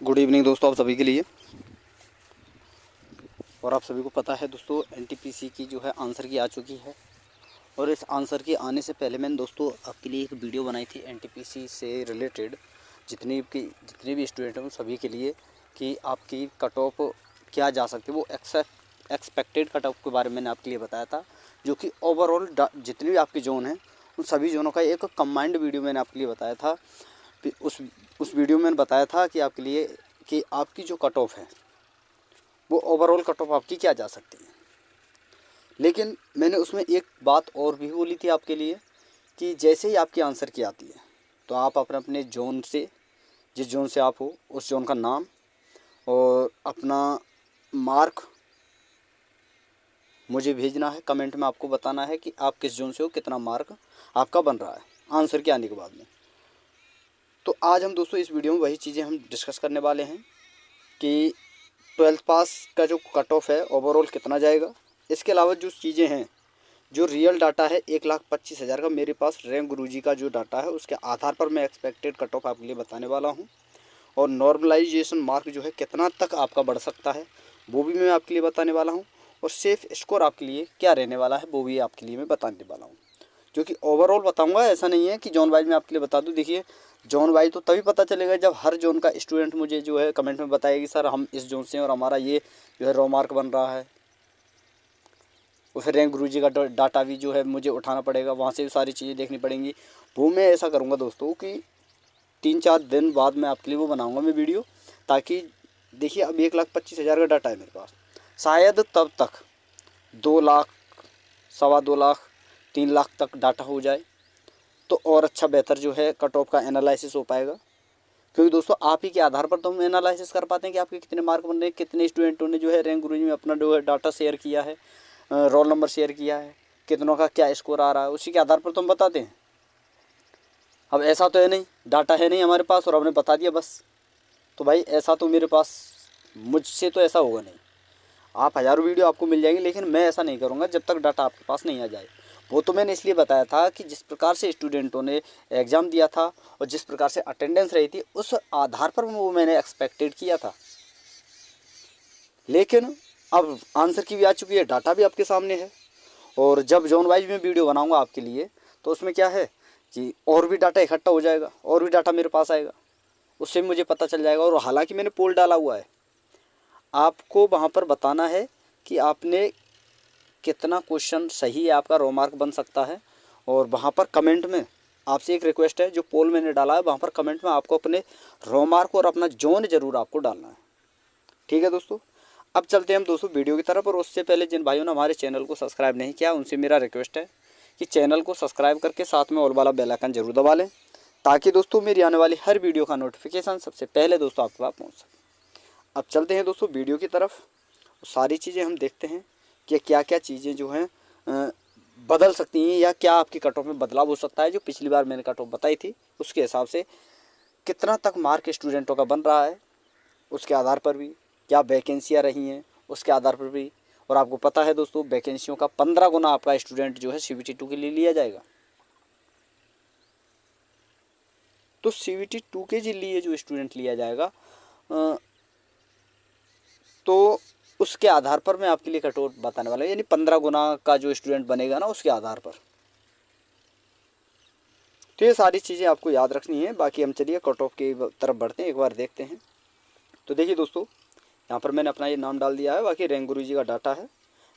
Good evening दोस्तों, आप सभी के लिए। और आप सभी को पता है दोस्तों, एनटीपीसी की जो है आंसर की आ चुकी है। और इस आंसर की आने से पहले मैंने दोस्तों आपके लिए एक वीडियो बनाई थी एनटीपीसी से रिलेटेड, जितने भी स्टूडेंट हैं उन सभी के लिए, कि आपकी कट ऑफ क्या जा सकती है। वो एक्सपेक्टेड कट ऑफ के बारे में मैंने आपके लिए बताया था, जो कि ओवरऑल जितने भी आपके जोन हैं उन सभी जोनों का एक कंबाइंड वीडियो मैंने आपके लिए बताया था। फिर उस वीडियो में मैंने बताया था कि आपके लिए कि आपकी जो कट ऑफ है वो ओवरऑल कट ऑफ आपकी क्या जा सकती है। लेकिन मैंने उसमें एक बात और भी बोली थी आपके लिए, कि जैसे ही आपकी आंसर की आती है तो आप अपने अपने जोन से, जिस जोन से आप हो उस जोन का नाम और अपना मार्क मुझे भेजना है। कमेंट में आपको बताना है कि आप किस जोन से हो, कितना मार्क आपका बन रहा है आंसर के आने के बाद में। तो आज हम दोस्तों इस वीडियो में वही चीज़ें हम डिस्कस करने वाले हैं कि 12th पास का जो कट ऑफ है ओवरऑल कितना जाएगा। इसके अलावा जो चीज़ें हैं, जो रियल डाटा है 1,25,000 का मेरे पास रैंक गुरुजी का जो डाटा है उसके आधार पर मैं एक्सपेक्टेड कट ऑफ आपके लिए बताने वाला हूं। और नॉर्मलाइजेशन मार्क जो है कितना तक आपका बढ़ सकता है वो भी मैं आपके लिए बताने वाला हूं। और सेफ स्कोर आपके लिए क्या रहने वाला है वो भी आपके लिए मैं बताने वाला हूँ, जो कि ओवरऑल बताऊंगा। ऐसा नहीं है कि जोन वाइज मैं आपके लिए बता दूं। देखिए, जोन वाइज तो तभी पता चलेगा जब हर जोन का स्टूडेंट मुझे जो है कमेंट में बताएगी सर हम इस जोन से हैं और हमारा ये जो है रो मार्क बन रहा है। और फिर रैंक गुरुजी का डाटा भी जो है मुझे उठाना पड़ेगा, वहाँ से भी सारी चीज़ें देखनी पड़ेंगी। वो मैं ऐसा करूँगा दोस्तों कि 3-4 दिन बाद मैं आपके लिए वो बनाऊँगा मैं वीडियो, ताकि देखिए अब 1,25,000 का डाटा है मेरे पास। शायद तब तक 2 लाख, 2.25 लाख, 3 लाख तक डाटा हो जाए तो और अच्छा बेहतर जो है कट ऑफ का एनालिसिस हो पाएगा। क्योंकि दोस्तों आप ही के आधार पर तो हम एनालिसिस कर पाते हैं कि आपके कितने मार्क बन रहे हैं, कितने स्टूडेंटों ने जो है रैंक गुरुजी में अपना जो है डाटा शेयर किया है, रोल नंबर शेयर किया है, कितनों का क्या स्कोर आ रहा है, उसी के आधार पर तो हम बताते हैं। अब ऐसा तो है नहीं, डाटा है नहीं हमारे पास और हमने बता दिया बस। तो भाई ऐसा तो मेरे पास, मुझसे तो ऐसा होगा नहीं। आप हज़ारों वीडियो आपको मिल जाएंगी, लेकिन मैं ऐसा नहीं करूँगा जब तक डाटा आपके पास नहीं आ जाए। वो तो मैंने इसलिए बताया था कि जिस प्रकार से स्टूडेंटों ने एग्ज़ाम दिया था और जिस प्रकार से अटेंडेंस रही थी उस आधार पर वो मैंने एक्सपेक्टेड किया था। लेकिन अब आंसर की भी आ चुकी है, डाटा भी आपके सामने है। और जब जोन वाइज में वीडियो बनाऊंगा आपके लिए तो उसमें क्या है कि और भी डाटा इकट्ठा हो जाएगा, और भी डाटा मेरे पास आएगा, उससे भी मुझे पता चल जाएगा। और हालांकि मैंने पोल डाला हुआ है, आपको वहाँ पर बताना है कि आपने कितना क्वेश्चन सही है, आपका रो मार्क बन सकता है। और वहाँ पर कमेंट में आपसे एक रिक्वेस्ट है, जो पोल मैंने डाला है वहाँ पर कमेंट में आपको अपने रो मार्क और अपना जोन ज़रूर आपको डालना है। ठीक है दोस्तों, अब चलते हैं हम दोस्तों वीडियो की तरफ। और उससे पहले जिन भाइयों ने हमारे चैनल को सब्सक्राइब नहीं किया उनसे मेरा रिक्वेस्ट है कि चैनल को सब्सक्राइब करके साथ में ऑल वाला बेल आइकन जरूर दबा लें, ताकि दोस्तों मेरी आने वाली हर वीडियो का नोटिफिकेशन सबसे पहले दोस्तों आपके पास पहुँच सके। अब चलते हैं दोस्तों वीडियो की तरफ, सारी चीज़ें हम देखते हैं कि क्या क्या चीज़ें जो हैं बदल सकती हैं, या क्या आपकी कट ऑफ में बदलाव हो सकता है। जो पिछली बार मैंने कट ऑफ बताई थी उसके हिसाब से कितना तक मार्क स्टूडेंटों का बन रहा है, उसके आधार पर भी क्या वैकेंसियाँ रही हैं उसके आधार पर भी। और आपको पता है दोस्तों, वैकेंसियों का 15 गुना आपका स्टूडेंट जो है CVT 2 के लिए लिया जाएगा। तो CVT 2 के लिए जो स्टूडेंट लिया जाएगा तो उसके आधार पर मैं आपके लिए कट ऑफ बताने वाला हूँ, यानी 15 गुना का जो स्टूडेंट बनेगा ना उसके आधार पर। तो ये सारी चीज़ें आपको याद रखनी है। बाकी हम चलिए कट ऑफ की तरफ बढ़ते हैं, एक बार देखते हैं। तो देखिए दोस्तों, यहाँ पर मैंने अपना ये नाम डाल दिया है, बाकी रैंक गुरुजी का डाटा है।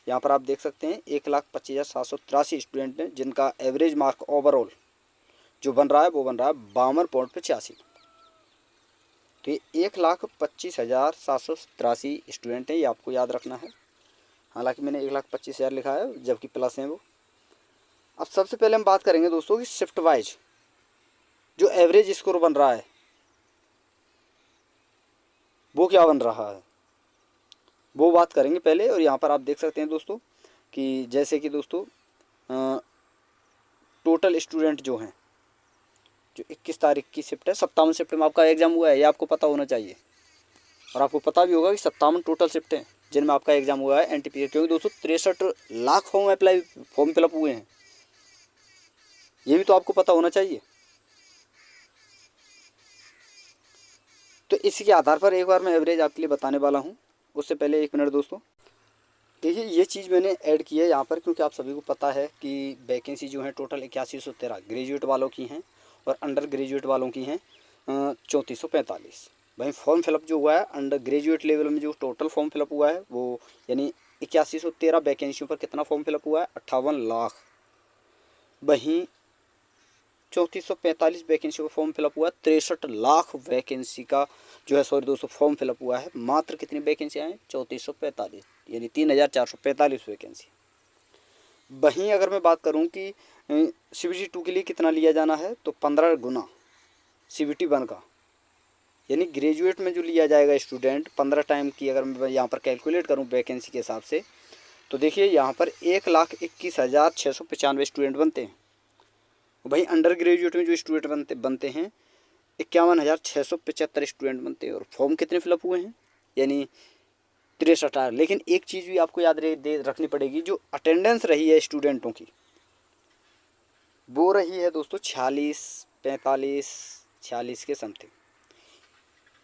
यहाँ पर आप देख सकते हैं 1,25,783 स्टूडेंट हैं जिनका एवरेज मार्क ओवरऑल जो बन रहा है वो बन रहा है 52.85। तो ये 1,25,783 स्टूडेंट हैं, ये आपको याद रखना है। हालांकि मैंने 1,25,000 लिखा है जबकि प्लस हैं वो। अब सबसे पहले हम बात करेंगे दोस्तों कि शिफ्ट वाइज जो एवरेज स्कोर बन रहा है वो क्या बन रहा है, वो बात करेंगे पहले। और यहाँ पर आप देख सकते हैं दोस्तों कि जैसे कि दोस्तों टोटल स्टूडेंट जो हैं, जो 21 तारीख की शिफ्ट है, 57 शिफ्ट में आपका एग्ज़ाम हुआ है, ये आपको पता होना चाहिए। और आपको पता भी होगा कि 57 टोटल शिफ्ट हैं जिनमें आपका एग्ज़ाम हुआ है NTPC, क्योंकि दोस्तों 63 लाख फॉर्म फिलअप हुए हैं, ये भी तो आपको पता होना चाहिए। तो इसी के आधार पर एक बार मैं एवरेज आपके लिए बताने वाला हूँ। उससे पहले 1 मिनट दोस्तों, देखिए ये चीज़ मैंने ऐड की है यहाँ पर क्योंकि आप सभी को पता है कि वैकेंसी जो है टोटल 8113 ग्रेजुएट वालों की हैं और अंडर ग्रेजुएट वालों की हैं 3445। भाई फॉर्म फिलअप जो हुआ है अंडर ग्रेजुएट लेवल में जो टोटल फॉर्म फिलअप हुआ है वो यानी 8113 वैकेंसियों पर कितना फॉर्म फिलअप हुआ है 58 लाख। वहीं 3445 वैकेंसी का फॉर्म फिलअप हुआ है 63 लाख वैकेंसी का जो है सॉरी दोस्तों फॉर्म फिलअप हुआ है। मात्र कितनी वैकेंसी हैं 3445 यानी 3445 वैकेंसी। वहीं अगर मैं बात करूं कि CBT 2 के लिए कितना लिया जाना है तो 15 गुना CBT 1 का, यानी ग्रेजुएट में जो लिया जाएगा स्टूडेंट 15 टाइम की अगर मैं यहाँ पर कैलकुलेट करूँ वैकेंसी के हिसाब से तो देखिए यहाँ पर 1,21,695 स्टूडेंट बनते हैं। भाई अंडर ग्रेजुएट में जो स्टूडेंट बनते हैं 51,675 स्टूडेंट बनते हैं और फॉर्म कितने फिलअप हुए हैं यानी 63। लेकिन एक चीज़ भी आपको याद रखनी पड़ेगी, जो अटेंडेंस रही है स्टूडेंटों की वो रही है दोस्तों 46 के समथिंग,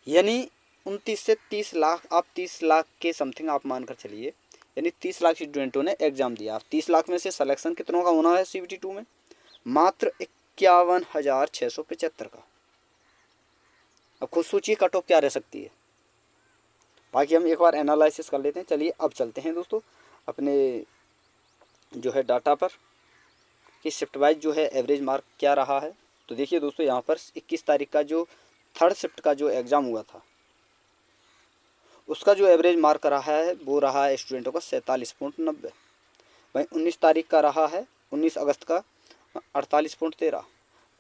यानी 29 से 30 लाख, आप 30 लाख के समथिंग आप मानकर चलिए, यानी 30 लाख स्टूडेंटों ने एग्ज़ाम दिया। 30 लाख में से सिलेक्शन कितनों का होना है CBT 2 में मात्र 51,675 का। अब खुद सोचिए कट ऑफ क्या रह सकती है। बाकी हम एक बार एनालिसिस कर लेते हैं। चलिए अब चलते हैं दोस्तों अपने जो है डाटा पर कि शिफ्ट वाइज जो है एवरेज मार्क क्या रहा है। तो देखिए दोस्तों यहाँ पर 21 तारीख का जो थर्ड शिफ्ट का जो एग्ज़ाम हुआ था उसका जो एवरेज मार्क रहा है वो रहा है स्टूडेंटों का 47.90। वहीं 19 तारीख का रहा है 19 अगस्त का 48.13।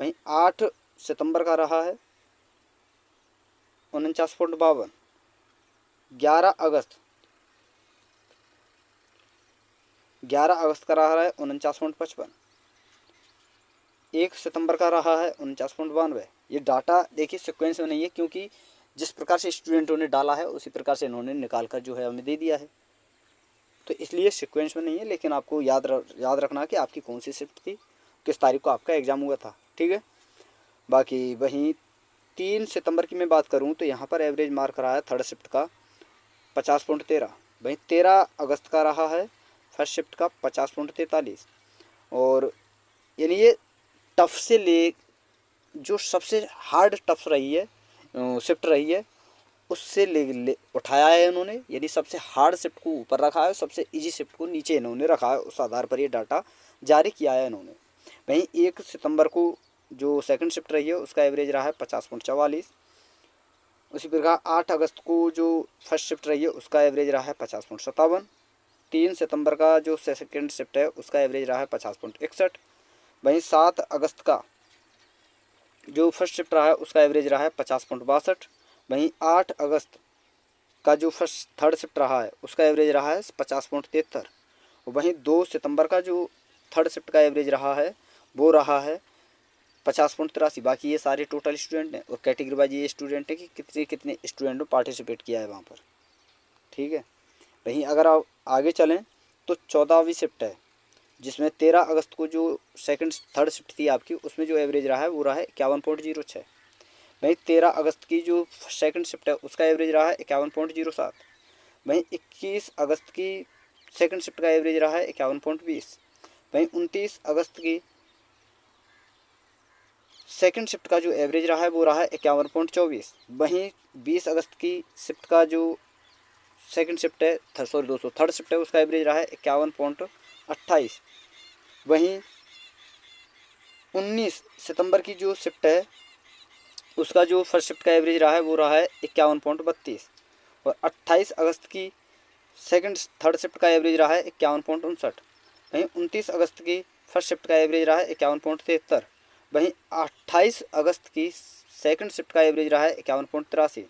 वहीं 8 सितंबर का रहा है 49.52। 11 अगस्त का रहा है 49.55। 1 सितंबर का रहा है 49.92। ये डाटा देखिए सीक्वेंस में नहीं है क्योंकि जिस प्रकार से स्टूडेंटों ने डाला है उसी प्रकार से इन्होंने निकाल कर जो है हमें दे दिया है, तो इसलिए सीक्वेंस में नहीं है। लेकिन आपको याद रखना कि आपकी कौन सी शिफ्ट थी, किस तारीख को आपका एग्ज़ाम हुआ था, ठीक है। बाकी वहीं 3 सितंबर की मैं बात करूं तो यहाँ पर एवरेज मार्क रहा है थर्ड शिफ्ट का 50.13। वहीं 13 अगस्त का रहा है फर्स्ट शिफ्ट का 50.43। और यानी ये टफ से ले जो सबसे हार्ड टफ रही है शिफ्ट रही है उससे ले उठाया है इन्होंने, यानी सबसे हार्ड शिफ्ट को ऊपर रखा है, सबसे इजी शिफ्ट को नीचे इन्होंने रखा है। उस आधार पर ये डाटा जारी किया है इन्होंने। वहीं 1 सितंबर को जो सेकंड शिफ्ट रही है उसका एवरेज रहा है 50.44। उसी प्रकार 8 अगस्त को जो फर्स्ट शिफ्ट रही है उसका एवरेज रहा है 50.57। 3 सितंबर का जो सेकंड शिफ्ट है उसका एवरेज रहा है 50.61। वहीं 7 अगस्त का जो फर्स्ट शिफ्ट रहा है उसका एवरेज रहा है 50.62। वहीं 8 अगस्त का जो थर्ड शिफ्ट रहा है उसका एवरेज रहा है 50.73। वहीं 2 सितंबर का जो थर्ड शिफ्ट का एवरेज रहा है वो रहा है 50.83। बाकी ये सारे टोटल स्टूडेंट हैं और कैटेगरी वाइज ये स्टूडेंट है कि कितने कितने स्टूडेंट ने पार्टिसिपेट किया है वहाँ पर, ठीक है। वहीं अगर आप आगे चलें तो 14वीं शिफ्ट है जिसमें 13 अगस्त को जो थर्ड शिफ्ट थी आपकी उसमें जो एवरेज रहा है वो रहा है 51.06। वहीं 13 अगस्त की जो सेकंड शिफ्ट है उसका एवरेज रहा है 51.07। वहीं 21 अगस्त की सेकंड शिफ्ट का एवरेज रहा है 51.20। वहीं 29 अगस्त की सेकंड शिफ्ट का जो एवरेज रहा है वो रहा है 51.24। वहीं 20 अगस्त की शिफ्ट का जो सेकंड शिफ्ट है थर्ड शिफ्ट है उसका एवरेज रहा है 51.28। वहीं 19 सितंबर की जो शिफ्ट है उसका जो फर्स्ट शिफ्ट का एवरेज रहा है वो रहा है 51.32। और 28 अगस्त की थर्ड शिफ्ट का एवरेज रहा है 51.59। वहीं 29 अगस्त की फर्स्ट शिफ्ट का एवरेज रहा है 51.73। वहीं 28 अगस्त की सेकंड शिफ्ट का एवरेज रहा है 51.83।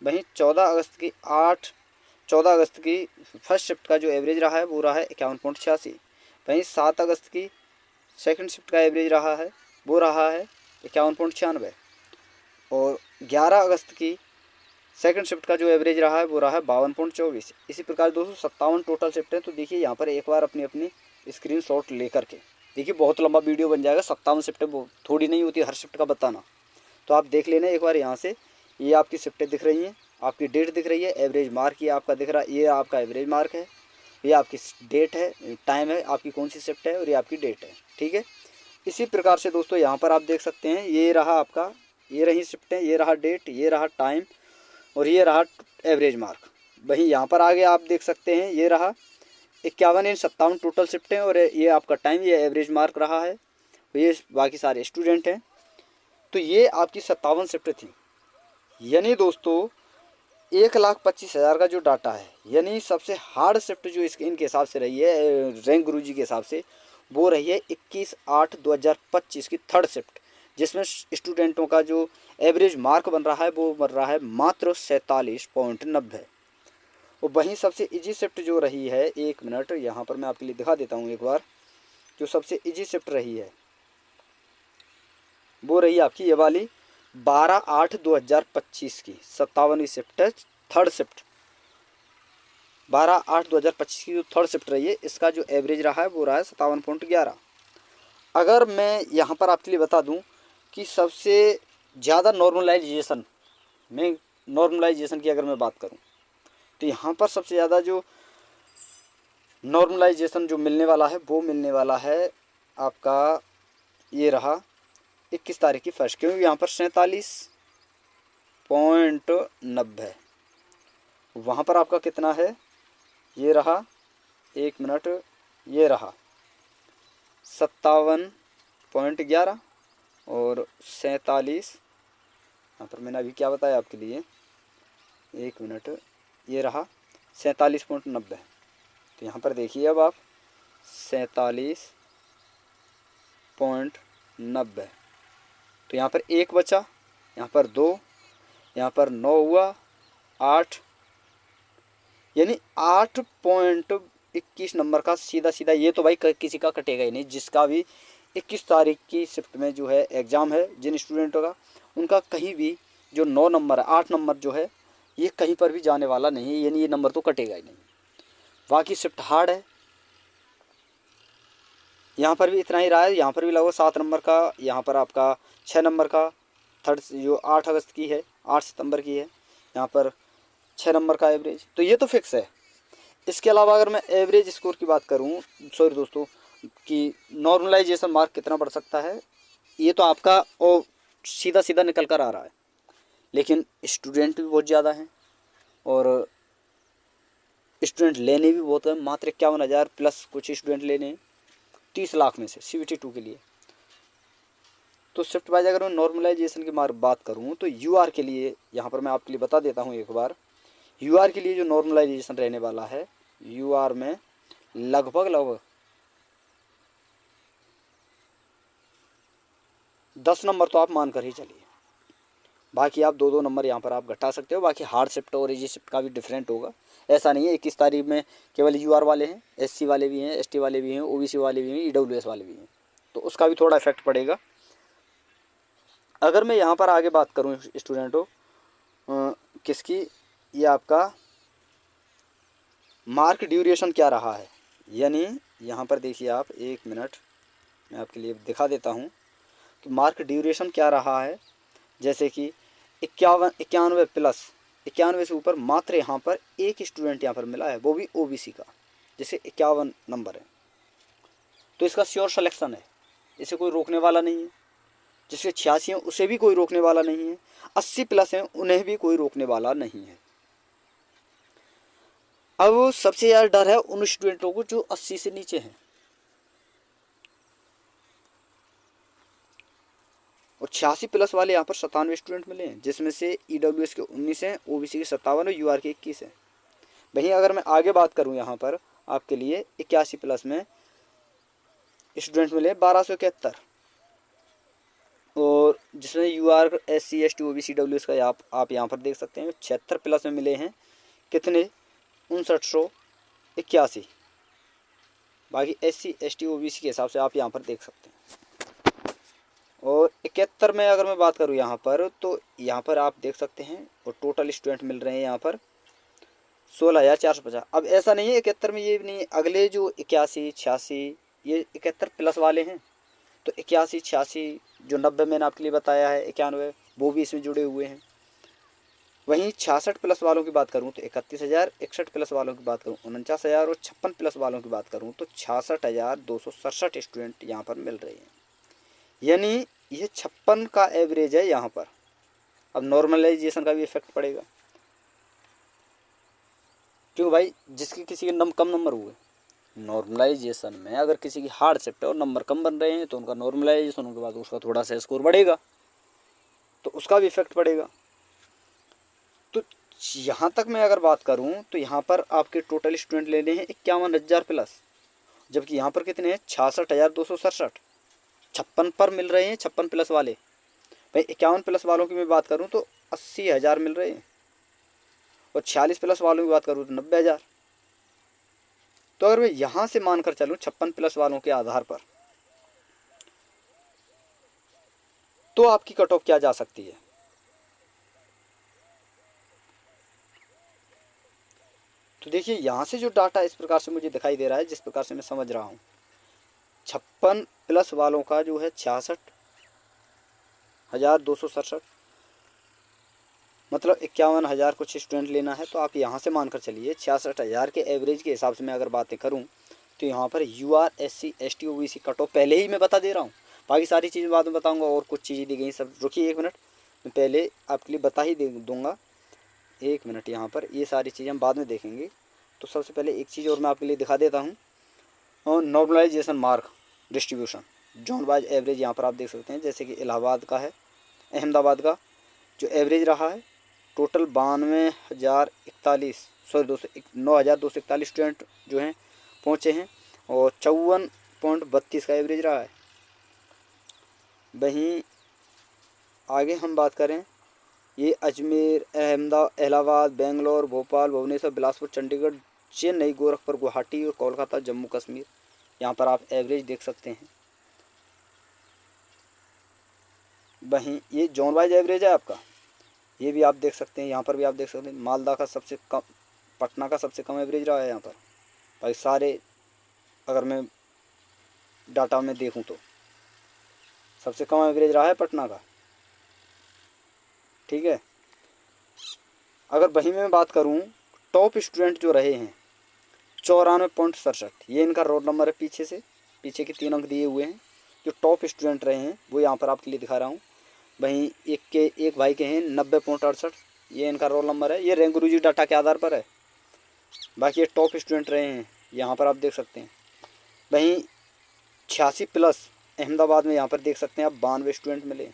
वहीं 14 अगस्त की फर्स्ट शिफ्ट का जो एवरेज रहा है वो रहा है 51.86। वहीं 7 अगस्त की सेकंड शिफ्ट का एवरेज रहा है वो रहा है 51.96। और 11 अगस्त की सेकंड शिफ्ट का जो एवरेज रहा है वो रहा है 52.24। इसी प्रकार 257 टोटल शिफ्ट हैं। तो देखिए यहाँ पर एक बार अपनी स्क्रीन शॉट लेकर के देखिए, बहुत लंबा वीडियो बन जाएगा। 57 शिफ्ट थोड़ी नहीं होती हर शिफ्ट का बताना, तो आप देख लेना एक बार यहाँ से ये आपकी शिफ्टें दिख रही हैं, आपकी डेट दिख रही है, एवरेज मार्क ये आपका दिख रहा है, ये आपका एवरेज मार्क है, ये आपकी डेट है, टाइम है, आपकी कौन सी शिफ्ट है और ये आपकी डेट है। ठीक है, इसी प्रकार से दोस्तों यहाँ पर आप देख सकते हैं, ये रहा आपका, ये रही शिफ्टें, ये रहा डेट, ये रहा टाइम और ये रहा एवरेज मार्क। वहीं यहाँ पर आगे आप देख सकते हैं, ये रहा 51 इन 57 टोटल शिफ्टें और ये आपका टाइम, ये एवरेज मार्क रहा है, ये बाकी सारे स्टूडेंट हैं। तो ये आपकी 57 शिफ्ट थी। यानी दोस्तों 1,25,000 का जो डाटा है, यानी सबसे हार्ड शिफ्ट जो इनके हिसाब से रही है रैंक गुरुजी के हिसाब से, वो रही है 21/8/2025 की थर्ड शिफ्ट, जिसमें स्टूडेंटों का जो एवरेज मार्क बन रहा है वो बन रहा है मात्र 47.90। और वहीं सबसे इजी शिफ्ट जो रही है, 1 मिनट यहाँ पर मैं आपके लिए दिखा देता हूँ एक बार, जो सबसे इजी शिफ्ट रही है वो रही आपकी ये वाली 12/8/2025 की 57वीं शिफ्ट है, थर्ड शिफ्ट 12/8/2025 की जो थर्ड शिफ्ट रही है, इसका जो एवरेज रहा है वो रहा है 57.11। अगर मैं यहाँ पर आपके लिए बता दूँ कि सबसे ज़्यादा नॉर्मलाइजेशन की अगर मैं बात करूँ तो यहाँ पर सबसे ज़्यादा जो नॉर्मलाइजेशन जो मिलने वाला है वो मिलने वाला है आपका, ये रहा 21 तारीख की फर्स्ट, क्योंकि यहाँ पर 47.90 है। वहाँ पर आपका कितना है, ये रहा 1 मिनट, ये रहा 57.11 और 47, यहाँ पर मैंने अभी क्या बताया आपके लिए, 1 मिनट, ये रहा 47.90। तो यहाँ पर देखिए अब आप 47.90, तो यहाँ पर 1 बचा, यहाँ पर 2, यहाँ पर 9 हुआ, 8, यानी 8.21 नंबर का सीधा सीधा, ये तो भाई किसी का कटेगा ही नहीं। जिसका भी 21 तारीख की शिफ्ट में जो है एग्ज़ाम है, जिन स्टूडेंटों का, उनका कहीं भी जो 9 नंबर है, 8 नंबर जो है, ये कहीं पर भी जाने वाला नहीं है, यानी ये नंबर तो कटेगा ही नहीं। बाकी शिफ्ट हार्ड है, यहाँ पर भी इतना ही रहा है, यहाँ पर भी लगभग 7 नंबर का, यहाँ पर आपका 6 नंबर का थर्ड जो 8 अगस्त की है, 8 सितंबर की है, यहाँ पर 6 नंबर का एवरेज, तो ये तो फिक्स है। इसके अलावा अगर मैं एवरेज स्कोर की बात करूँ, सॉरी दोस्तों, कि नॉर्मलाइजेशन मार्क कितना बढ़ सकता है, ये तो आपका ओ सीधा सीधा निकल कर आ रहा है, लेकिन स्टूडेंट भी बहुत ज़्यादा हैं और स्टूडेंट लेने भी बहुत हैं, मात्र 51,000 प्लस कुछ स्टूडेंट लेने 30 लाख में से CBT 2 के लिए। तो शिफ्ट वाइज अगर मैं नॉर्मलाइजेशन की बात करूँ तो UR के लिए यहाँ पर मैं आपके लिए बता देता हूँ एक बार, UR के लिए जो नॉर्मलाइजेशन रहने वाला है, UR में लगभग 10 नंबर तो आप मान कर ही चलिए, बाकी आप 2-2 नंबर यहाँ पर आप घटा सकते हो। बाकी हार्ड शिफ्ट और इजी शिफ्ट का भी डिफरेंट होगा, ऐसा नहीं है 21 तारीख में केवल UR वाले हैं, SC वाले भी हैं, ST वाले भी हैं, OBC वाले भी हैं, EWS वाले भी हैं, तो उसका भी थोड़ा इफेक्ट पड़ेगा। अगर मैं यहाँ पर आगे बात करूँ स्टूडेंटों किसकी, ये आपका मार्क ड्यूरेशन क्या रहा है, यानी यहाँ पर देखिए आप 1 मिनट मैं आपके लिए दिखा देता हूँ कि मार्क ड्यूरेशन क्या रहा है। जैसे कि 91 प्लस 91 से ऊपर मात्र यहाँ पर एक स्टूडेंट यहाँ पर मिला है, वो भी OBC का, जिसे 51 नंबर है, तो इसका श्योर सिलेक्शन है, इसे कोई रोकने वाला नहीं है। जिसके 86 हैं उसे भी कोई रोकने वाला नहीं है, 80 प्लस हैं उन्हें भी कोई रोकने वाला नहीं है। अब सबसे ज़्यादा डर है उन स्टूडेंटों को जो 80 से नीचे हैं, और 86 प्लस वाले यहाँ पर 97 स्टूडेंट मिले हैं, जिसमें से EWS के 19 हैं, OBC के 57 और UR के 21 हैं। वहीं अगर मैं आगे बात करूँ यहाँ पर आपके लिए 81 प्लस में स्टूडेंट मिले 1271, और जिसमें UR SC ST OBC WS का आप यहाँ पर देख सकते हैं 76 प्लस में मिले हैं कितने, 5981। बाकी SC ST OBC के हिसाब से आप यहाँ पर देख सकते हैं। और 71 में अगर मैं बात करूँ यहाँ पर, तो यहाँ पर आप देख सकते हैं और टोटल स्टूडेंट मिल रहे हैं यहाँ पर 16,450। अब ऐसा नहीं है 71 में, ये भी नहीं, अगले जो 81 86 ये 71 प्लस वाले हैं, तो 81 86 जो 90 मैंने आपके लिए बताया है, 91 वो भी इसमें जुड़े हुए हैं। वहीं 66 प्लस वालों की बात करूँ तो 31,000, 61 प्लस वालों की बात करूँ 49,000 और 56 प्लस वालों की बात करूँ तो 66,267 स्टूडेंट यहाँ पर मिल रहे हैं। यानी ये 56 का एवरेज है यहाँ पर। अब नॉर्मलाइजेशन का भी इफेक्ट पड़ेगा, क्यों भाई, जिसके किसी के कम नंबर हुए नॉर्मलाइजेशन में, अगर किसी की हार्ड शिफ्ट है और नंबर कम बन रहे हैं तो उनका नॉर्मलाइजेशन होने के बाद उसका थोड़ा सा स्कोर बढ़ेगा, तो उसका भी इफेक्ट पड़ेगा। तो यहाँ तक मैं अगर बात करूँ तो यहाँ पर आपके टोटल स्टूडेंट लेने हैं 51,000 प्लस, जबकि यहाँ पर कितने हैं 66,267। 56 पर मिल रहे हैं 56 प्लस वाले। भाई 51 प्लस वालों की मैं बात करूँ तो 80,000 मिल रहे हैं, और 46 प्लस वालों की बात करूँ तो 90,000। तो अगर मैं यहाँ से मानकर चलूँ 56 प्लस वालों के आधार पर, तो आपकी कट ऑफ क्या जा सकती है। तो देखिए यहाँ से जो डाटा इस प्रकार से मुझे दिखाई दे रहा है, जिस प्रकार से मैं समझ रहा हूँ, 56 प्लस वालों का जो है 66,267, मतलब 51,000 कुछ स्टूडेंट लेना है। तो आप यहाँ से मानकर चलिए 66,000 के एवरेज के हिसाब से मैं अगर बातें करूँ तो यहाँ पर UR SC ST OBC cut off पहले ही मैं बता दे रहा हूँ, बाकी सारी चीज़ें बाद में बताऊँगा। और कुछ चीज़ें दी गई सब, रुकिए 1 मिनट, मैं पहले आपके लिए बता ही दे दूँगा। 1 मिनट, यहाँ पर ये सारी चीज़ें हम बाद में देखेंगे। तो सबसे पहले एक चीज़ और मैं आपके लिए दिखा देता हूँ, और normalization mark distribution zone wise average यहाँ पर आप देख सकते हैं। जैसे कि इलाहाबाद का है, अहमदाबाद का जो एवरेज रहा है टोटल 9,241 स्टूडेंट जो हैं पहुँचे हैं, और 54.32 का एवरेज रहा है। वहीं आगे हम बात करें, ये अजमेर, इलाहाबाद, बेंगलोर, भोपाल, भुवनेश्वर, बिलासपुर, चंडीगढ़, चेन्नई, गोरखपुर, गुवाहाटी और कोलकाता, जम्मू कश्मीर, यहाँ पर आप एवरेज देख सकते हैं। वहीं ये जोन वाइज एवरेज है आपका, ये भी आप देख सकते हैं। यहाँ पर भी आप देख सकते हैं मालदा का सबसे कम, पटना का सबसे कम एवरेज रहा है यहाँ पर। भाई सारे अगर मैं डाटा में देखूँ तो सबसे कम एवरेज रहा है पटना का, ठीक है। अगर वहीं मैं बात करूँ टॉप स्टूडेंट जो रहे हैं 94.67, ये इनका रोल नंबर है, पीछे के 3 अंक दिए हुए हैं। जो टॉप स्टूडेंट रहे हैं वो यहाँ पर आपके लिए दिखा रहा हूँ। वहीं एक भाई के हैं 90.68, ये इनका रोल नंबर है। ये रैंक गुरुजी डाटा के आधार पर है, बाकी ये टॉप स्टूडेंट रहे हैं, यहाँ पर आप देख सकते हैं। वहीं 86 प्लस अहमदाबाद में यहाँ पर देख सकते हैं आप 92 स्टूडेंट मिले,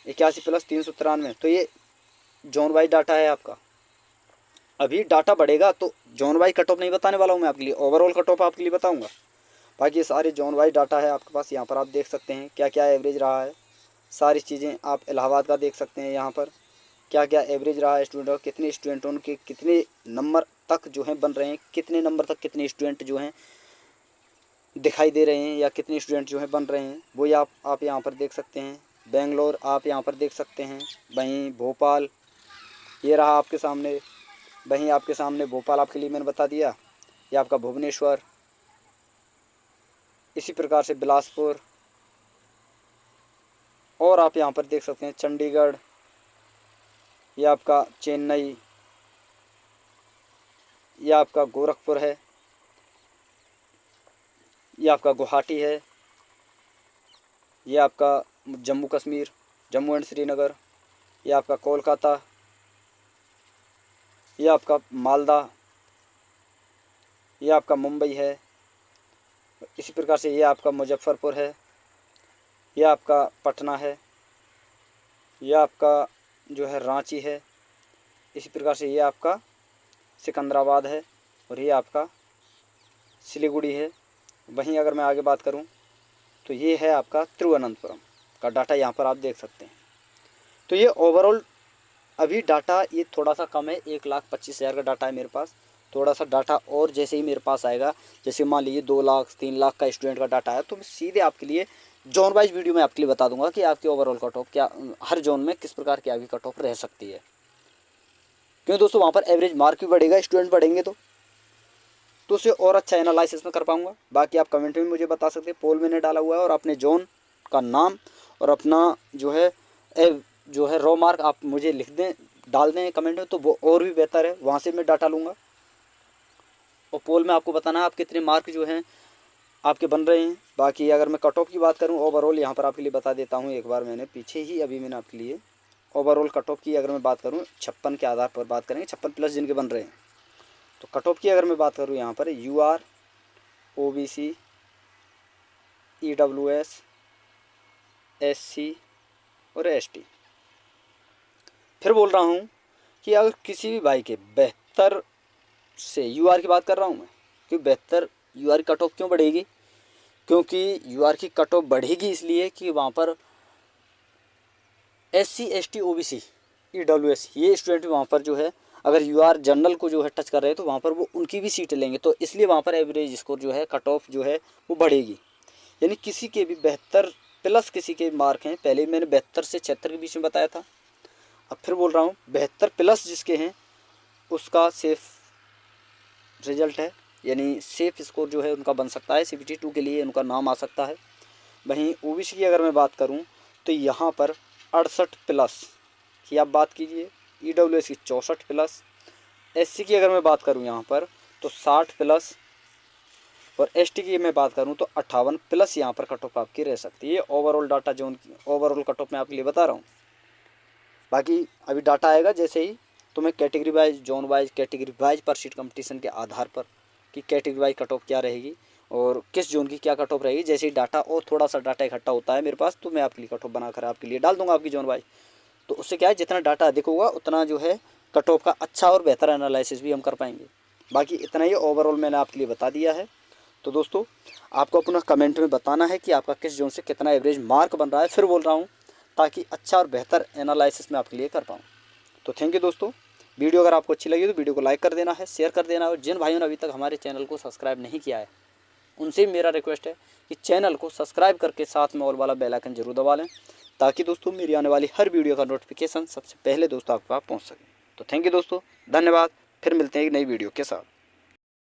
81 प्लस 393। तो ये जोन वाइज डाटा है आपका। अभी डाटा बढ़ेगा तो जोन वाइज कट ऑफ नहीं बताने वाला हूँ मैं आपके लिए, ओवरऑल कट ऑफ आपके लिए बताऊँगा। बाकी ये सारे जोन वाइज डाटा है आपके पास, यहाँ पर आप देख सकते हैं क्या क्या एवरेज रहा है, सारी चीज़ें। आप इलाहाबाद का देख सकते हैं, यहाँ पर क्या क्या एवरेज रहा है स्टूडेंट, और कितने स्टूडेंटों के कितने नंबर तक जो हैं बन रहे हैं, कितने नंबर तक कितने स्टूडेंट जो हैं दिखाई दे रहे हैं, या कितने स्टूडेंट जो हैं बन रहे हैं, वो आप यहाँ पर देख सकते हैं। बेंगलोर आप यहाँ पर देख सकते हैं। वहीं भोपाल ये रहा आपके सामने, वहीं आपके सामने भोपाल आपके लिए मैंने बता दिया। ये आपका भुवनेश्वर, इसी प्रकार से बिलासपुर, और आप यहाँ पर देख सकते हैं चंडीगढ़, ये आपका चेन्नई, ये आपका गोरखपुर है, ये आपका गुवाहाटी है, ये आपका जम्मू कश्मीर, जम्मू एंड श्रीनगर, ये आपका कोलकाता, ये आपका मालदा, ये आपका मुंबई है, इसी प्रकार से ये आपका मुजफ्फरपुर है, ये आपका पटना है, ये आपका जो है रांची है, इसी प्रकार से ये आपका सिकंदराबाद है, और ये आपका सिलीगुड़ी है। वहीं अगर मैं आगे बात करूं तो ये है आपका तिरुवनंतपुरम का डाटा, यहाँ पर आप देख सकते हैं। तो ये ओवरऑल अभी डाटा ये थोड़ा सा कम है, 1,25,000 का डाटा है मेरे पास। थोड़ा सा डाटा और जैसे ही मेरे पास आएगा, जैसे मान लीजिए 2 लाख 3 लाख का स्टूडेंट का डाटा है, तो मैं सीधे आपके लिए जोन वाइज वीडियो में आपके लिए बता दूंगा कि आपकी ओवरऑल कट ऑफ क्या, हर जोन में किस प्रकार की आपकी कट ऑफ रह सकती है। क्योंकि दोस्तों वहाँ पर एवरेज मार्क भी बढ़ेगा, स्टूडेंट बढ़ेंगे तो उससे और अच्छा एनालिसिस में कर पाऊँगा। बाकी आप कमेंट में मुझे बता सकते हैं, पोल मैंने डाला हुआ है, और अपने जोन का नाम और अपना जो है रॉ मार्क आप मुझे लिख दें डाल दें कमेंट में तो वो और भी बेहतर है, वहाँ से मैं डाटा लूँगा। और पोल में आपको बताना है आप कितने मार्क जो हैं आपके बन रहे हैं। बाकी अगर मैं कट ऑफ की बात करूँ ओवरऑल यहाँ पर आपके लिए बता देता हूँ। एक बार मैंने पीछे ही अभी मैंने आपके लिए ओवरऑल कट ऑफ की अगर मैं बात करूँ 56 के आधार पर बात करेंगे, 56 प्लस जिनके बन रहे हैं। तो कट ऑफ की अगर मैं बात करूँ यहाँ पर UR, OBC, EWS, SC और ST। फिर बोल रहा हूँ कि अगर किसी भी भाई के 72 से UR की बात कर रहा हूँ मैं, कि 72 UR कट ऑफ क्यों बढ़ेगी, क्योंकि UR की कट ऑफ बढ़ेगी इसलिए कि वहाँ पर SC, ST, OBC, EWS ये स्टूडेंट वहाँ पर जो है अगर UR जनरल को जो है टच कर रहे हैं तो वहाँ पर वो उनकी भी सीटें लेंगे, तो इसलिए वहाँ पर एवरेज स्कोर जो है कट ऑफ जो है वो बढ़ेगी। यानी किसी के भी 72 प्लस किसी के मार्क हैं, पहले मैंने 72 से 76 के बीच में बताया था, अब फिर बोल रहा हूँ 72 प्लस जिसके हैं उसका सेफ रिजल्ट है, यानी सेफ स्कोर जो है उनका बन सकता है, CPT 2 के लिए उनका नाम आ सकता है। वहीं OBC की अगर मैं बात करूं तो यहाँ पर 68 प्लस की आप बात कीजिए, EWS की 64 प्लस, SC की अगर मैं बात करूं यहाँ पर तो 60 प्लस, और ST की मैं बात करूं तो 58 प्लस यहाँ पर कट ऑफ आपकी रह सकती है। ओवरऑल डाटा जो उनकी ओवरऑल कट ऑफ मैं आपके लिए बता रहा हूँ। बाकी अभी डाटा आएगा जैसे ही तो मैं category wise, zone wise, category wise पर सीट कंपटीशन के आधार पर कि कैटेगरी वाइज कट ऑफ क्या रहेगी और किस जोन की क्या कट ऑफ रहेगी, जैसे ही डाटा और थोड़ा सा डाटा इकट्ठा होता है मेरे पास तो मैं आपके लिए कट ऑफ बनाकर आपके लिए डाल दूंगा आपकी जोन वाइज। तो उससे क्या है जितना डाटा अधिक होगा उतना जो है कट ऑफ का अच्छा और बेहतर एनालिसिस भी हम कर पाएंगे। बाकी इतना ही ओवरऑल मैंने आपके लिए बता दिया है। तो दोस्तों आपको अपना कमेंट में बताना है कि आपका किस जोन से कितना एवरेज मार्क बन रहा है, फिर बोल रहा हूँ ताकि अच्छा और बेहतर एनालिसिस मैं आपके लिए कर पाऊँ। तो थैंक यू दोस्तों। वीडियो अगर आपको अच्छी लगी तो वीडियो को लाइक कर देना है, शेयर कर देना है, और जिन भाइयों ने अभी तक हमारे चैनल को सब्सक्राइब नहीं किया है उनसे मेरा रिक्वेस्ट है कि चैनल को सब्सक्राइब करके साथ में ऑल वाला बेल आइकन जरूर दबा लें ताकि दोस्तों मेरी आने वाली हर वीडियो का नोटिफिकेशन सबसे पहले दोस्तों आपके पास पहुँच सके। तो थैंक यू दोस्तों, धन्यवाद। फिर मिलते हैं एक नई वीडियो के साथ।